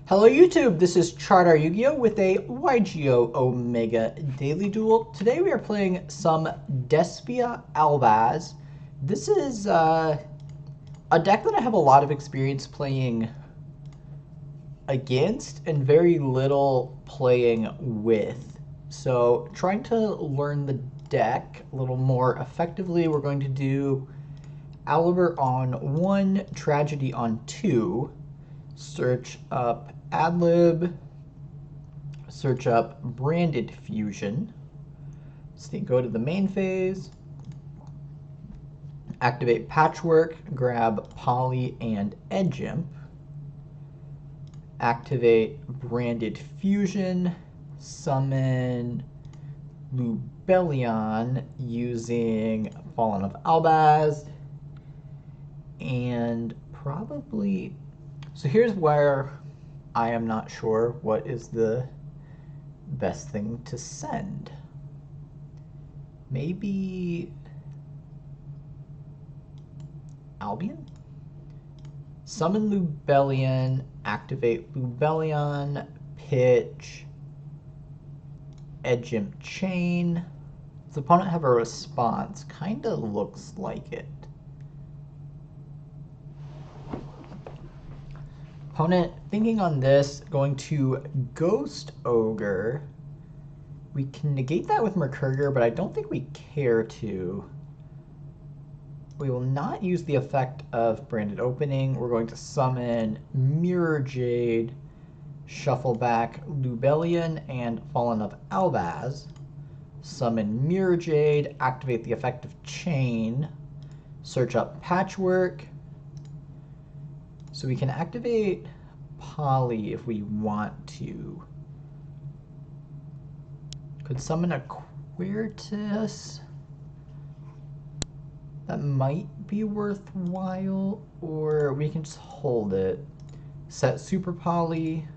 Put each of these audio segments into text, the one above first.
Hello YouTube, this is ChardarYGO with a YGO Omega Daily Duel. Today we are playing some Despia Albaz. This is a deck that I have a lot of experience playing against and very little playing with. So trying to learn the deck a little more effectively, we're going to do Aliber on 1, Tragedy on 2, search up Adlib, search up Branded Fusion, so go to the main phase, activate Patchwork, grab Poly and Edgimp, activate Branded Fusion, summon Lubellion using Fallen of Albaz, and probably... So here's where I am not sure what is the best thing to send. Maybe Albion? Summon Lubellion, activate Lubellion, pitch Edgimp Chain. Does the opponent have a response? Kinda looks like it. Opponent thinking on this, going to Ghost Ogre. We can negate that with Mercurier, but I don't think we care to. We will not use the effect of Branded Opening. We're going to summon Mirror Jade, shuffle back Lubellion and Fallen of Albaz. Summon Mirror Jade, activate the effect of Chain, search up Patchwork. So we can activate Poly if we want to. Could summon a Quertus. That might be worthwhile, or we can just hold it. Set Super Poly.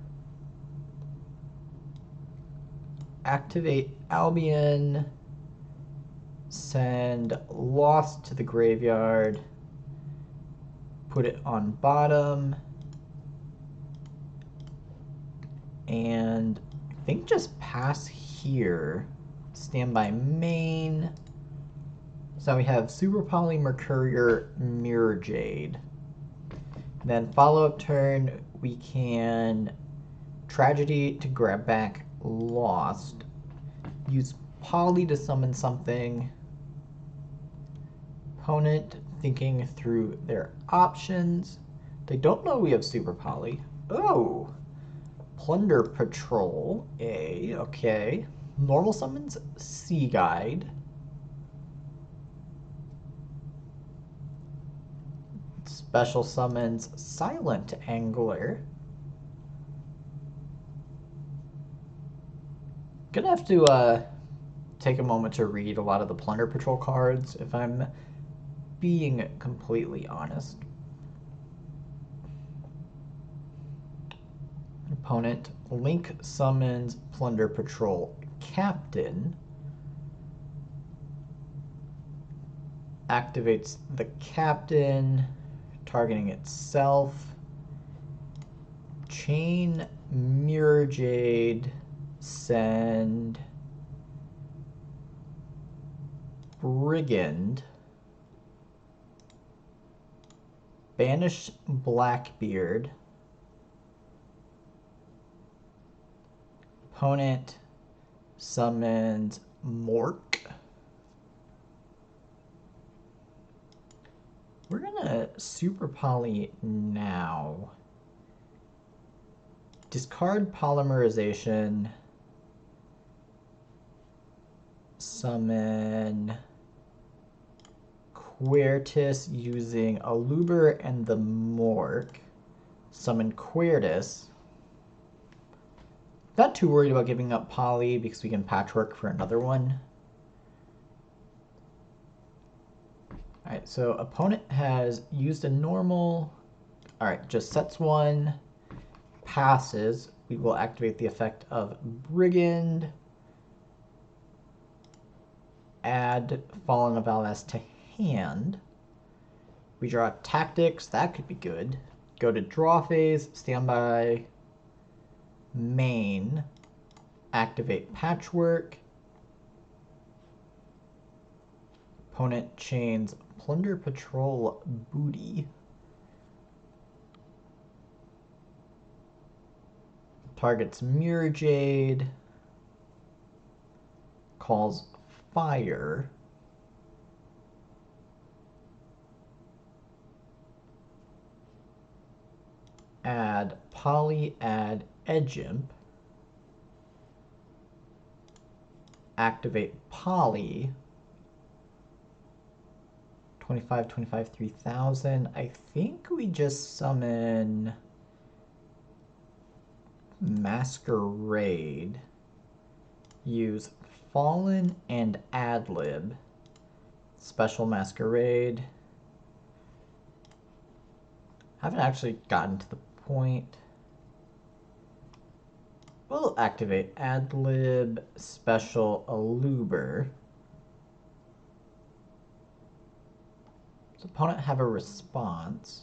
Activate Albion. Send Lost to the graveyard. Put it on bottom, and I think just pass here, stand by main. So we have Super Poly, Mercurier, Mirror Jade. Then follow-up turn, we can Tragedy to grab back Lost, use Poly to summon something. Opponent thinking through their options. They don't know we have Super Poly. Oh! Plunder Patroll. Okay. Normal summons Sea Guide. Special summons Silent Angler. Gonna have to take a moment to read a lot of the Plunder Patrol cards if I'm being completely honest. Opponent Link summons Plunder Patrol Captain, activates the Captain, targeting itself. Chain Mirror Jade, send Brigand, banish Blackbeard. Opponent summons Mork. We're gonna Super Poly now. Discard Polymerization. Summon Quertus using Aluber and the Mork. Summon Quertus. Not too worried about giving up Poly because we can Patchwork for another one. Alright, so opponent has used a normal. Alright, just sets one, passes. We will activate the effect of Brigand. Add Fallen of Albaz to hand. We draw Tactics, that could be good. Go to draw phase, stand by main, activate Patchwork. Opponent chains Plunder Patrol Booty. Targets Mirror Jade. Calls Fire. Add Poly, add Edgeimp. Activate Poly. 25, 25, 3000. I think we just summon Masquerade. Use Fallen and Adlib. Special Masquerade. Haven't actually gotten to the point. We'll activate Adlib, Special Aluber. Does opponent have a response?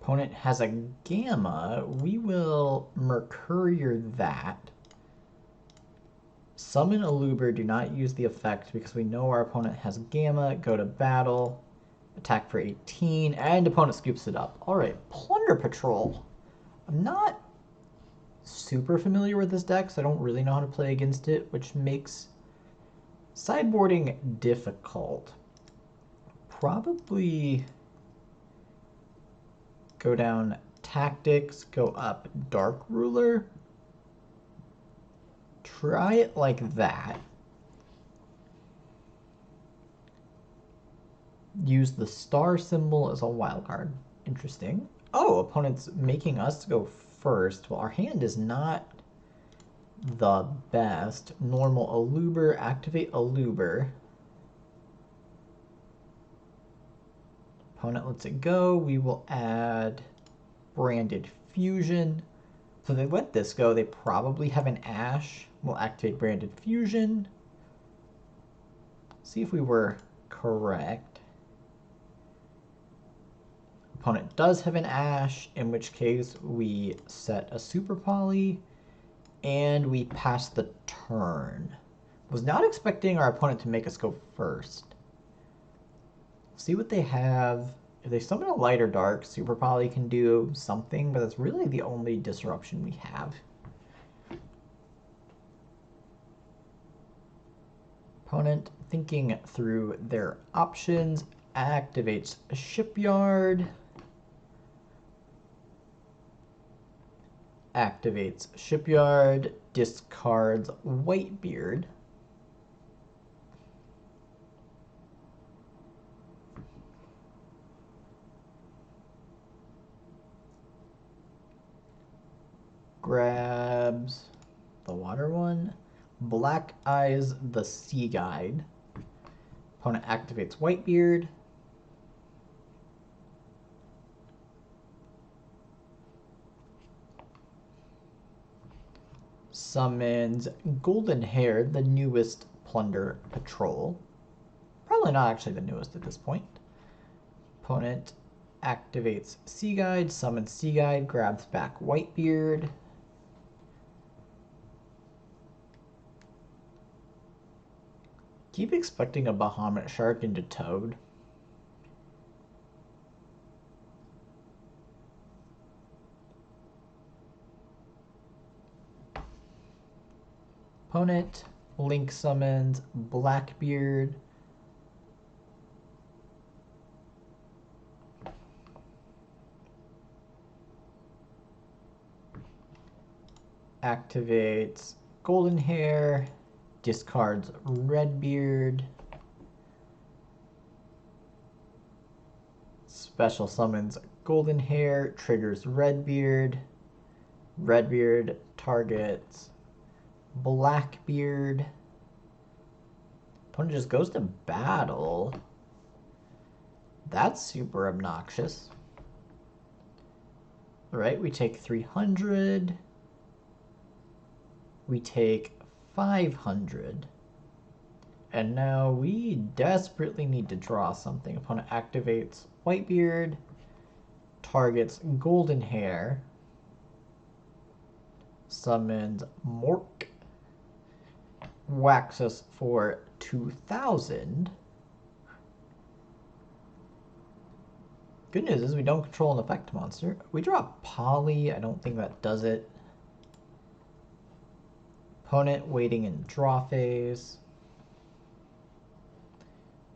Opponent has a Gamma. We will Mercurier that. Summon Aluber, do not use the effect because we know our opponent has Gamma. Go to battle, attack for 18, and opponent scoops it up. Alright, Plunder Patrol. I'm not super familiar with this deck, so I don't really know how to play against it, which makes sideboarding difficult. Probably go down Tactics, go up Dark Ruler. Try it like that. Use the star symbol as a wildcard. Interesting. Oh, opponent's making us go first. Well, our hand is not the best. Normal Aluber, activate Aluber. Opponent lets it go. We will add Branded Fusion. So they let this go. They probably have an Ash. We'll activate Branded Fusion. See if we were correct. Opponent does have an Ash, in which case we set a Super Poly, and we pass the turn. Was not expecting our opponent to make us go first. See what they have. If they summon a light or dark, Super Poly can do something, but that's really the only disruption we have. Opponent, thinking through their options, activates Shipyard. Activates Shipyard, discards Whitebeard. Grabs the water one. Black Eyes the Sea Guide. Opponent activates Whitebeard. Summons Golden Hair, the newest Plunder Patrol. Probably not actually the newest at this point. Opponent activates Sea Guide, summons Sea Guide, grabs back Whitebeard. Keep expecting a Bahamut Shark into Toad. Opponent, Link summons Blackbeard. Activates Golden Hair, discards Redbeard. Special summons Golden Hair, triggers Redbeard. Redbeard targets Blackbeard. Opponent just goes to battle. That's super obnoxious. Alright, we take 300. We take 500. and now we desperately need to draw something. Opponent activates Whitebeard, targets Golden Hair, summons Mork, whacks us for 2,000. Good news is we don't control an effect monster. We draw Poly. I don't think that does it. Opponent waiting in draw phase.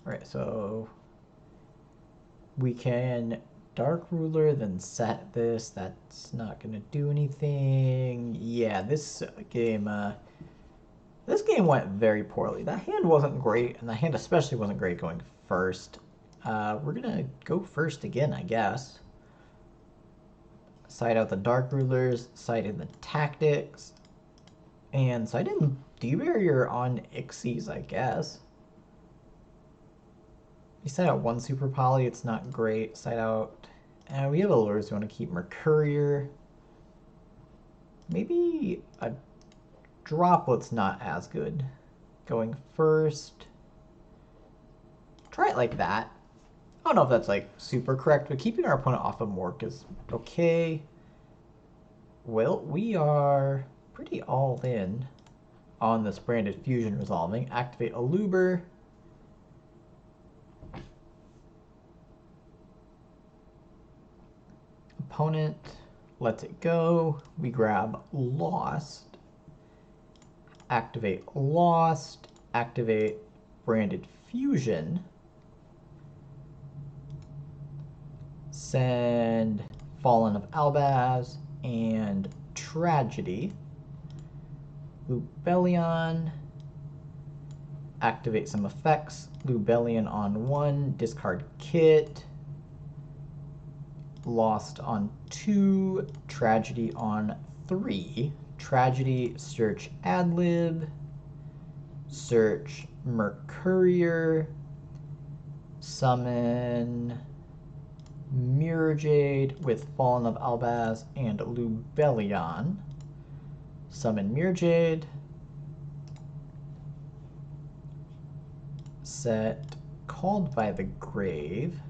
Alright, so we can Dark Ruler, then set this. That's not going to do anything. Yeah, this game went very poorly. That hand wasn't great, and the hand especially wasn't great going first. We're going to go first again, I guess. Side out the Dark Rulers, side in the Tactics, and side in D-Barrier on Ixies, I guess. You side out one Super Poly, it's not great. Side out... we have allures, we want to keep Mercurier. Maybe a Droplet's not as good. Going first. Try it like that. I don't know if that's like super correct, but keeping our opponent off of Mork is okay. Well, we are pretty all in on this branded fusion resolving. Activate Aluber. Opponent lets it go. We grab Lost. Activate Lost. Activate branded fusion. Send Fallen of Albaz and Tragedy. Lubellion. Activate some effects. Lubellion on 1. Discard Kit. Lost on 2. Tragedy on 3. Tragedy, search Adlib. Search Mercurier. Summon Mirror Jade with Fallen of Albaz and Lubellion. Summon Mirror Jade. Set Called by the Grave.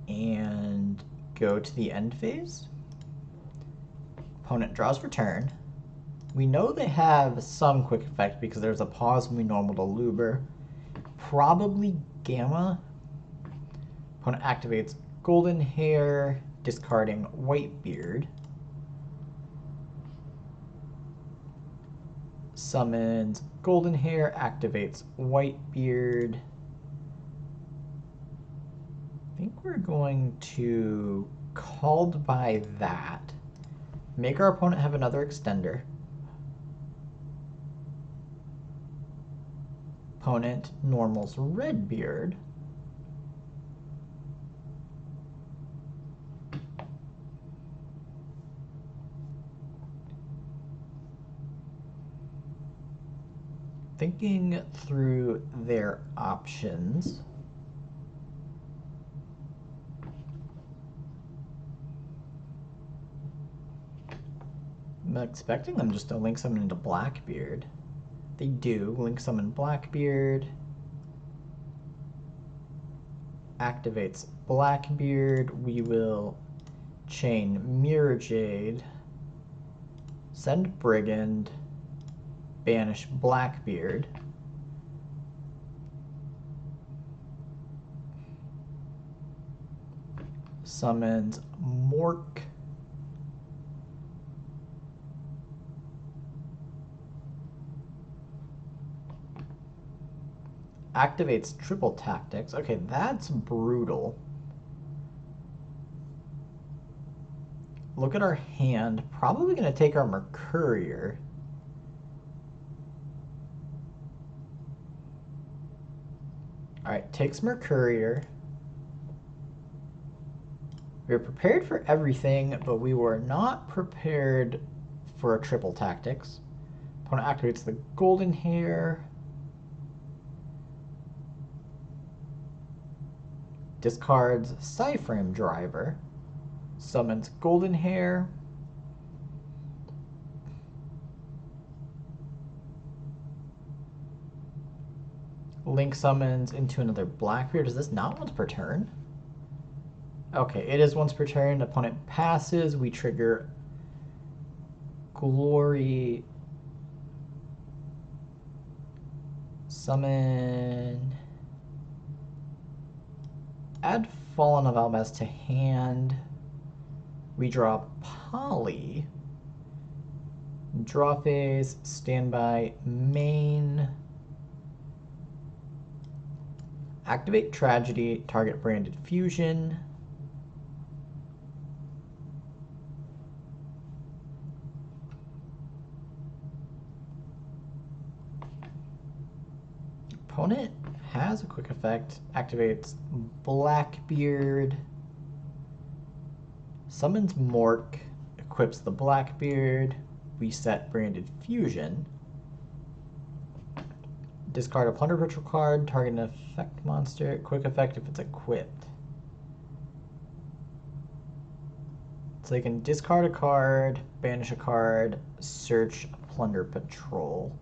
And go to the end phase. Opponent draws for turn. We know they have some quick effect because there's a pause when we normal to Luber. Probably Gamma. Opponent activates Golden Hair, discarding Whitebeard. Summons Golden Hair, activates Whitebeard. I think we're going to Called by that. Make our opponent have another extender. Opponent normals Redbeard. Thinking through their options. I'm expecting them just to link summon into Blackbeard. They do. Link summon Blackbeard. Activates Blackbeard. We will chain Mirror Jade. Send Brigand. Banish Blackbeard. Summons Mork. Activates Triple Tactics. Okay, that's brutal. Look at our hand. Probably going to take our Mercurier. Alright, takes Mercurier. We were prepared for everything, but we were not prepared for a Triple Tactics. Opponent activates the Golden Hair. Discards Psyframe Driver. Summons Golden Hair. Link summons into another Blackbeard. Is this not once per turn? Okay, it is once per turn. Opponent passes. We trigger Glory. Summon. Add Fallen of Albaz to hand. We draw Poly. Draw phase. Standby. Main. Activate Tragedy. Target Branded Fusion. Opponent has a quick effect. Activates Blackbeard. Summons Mork. Equips the Blackbeard. Reset Branded Fusion. Discard a Plunder Patroll card. Target an effect monster. Quick effect if it's equipped. So you can discard a card, banish a card, search Plunder Patrol.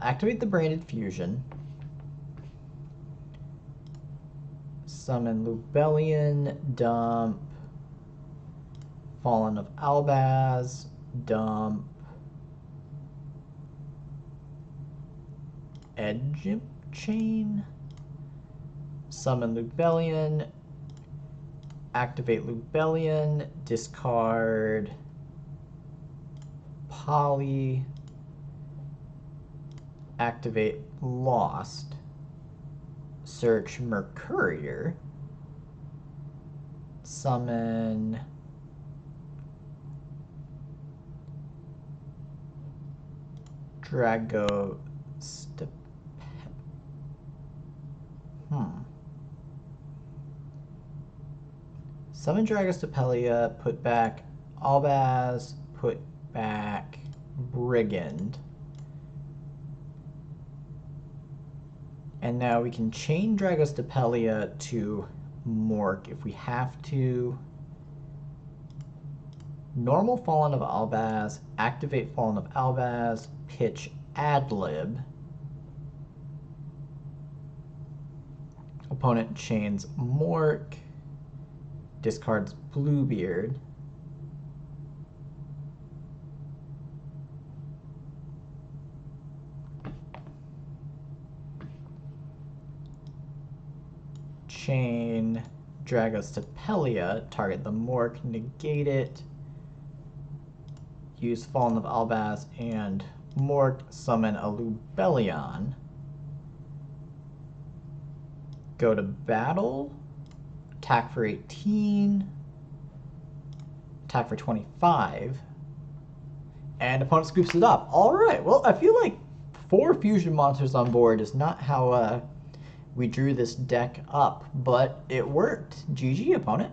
Activate the Branded Fusion. Summon Lubellion, dump. Fallen of Albaz, dump. Edge Chain. Summon Lubellion. Activate Lubellion, discard Poly. Activate Lost. Search Mercurier. Summon Drago Step. Summon Dragostapelia, put back Albaz, put back Brigand. And now we can chain Dragostapelia to Mork if we have to. Normal Fallen of Albaz, activate Fallen of Albaz, pitch Adlib. Opponent chains Mork, discards Bluebeard. Chain Dragostapelia, target the Mork, negate it. Use Fallen of Albaz and Mork, summon a Lubellion. Go to battle. Attack for 18. Attack for 25. And opponent scoops it up. Alright, well, I feel like 4 fusion monsters on board is not how we drew this deck up, but it worked. GG, opponent.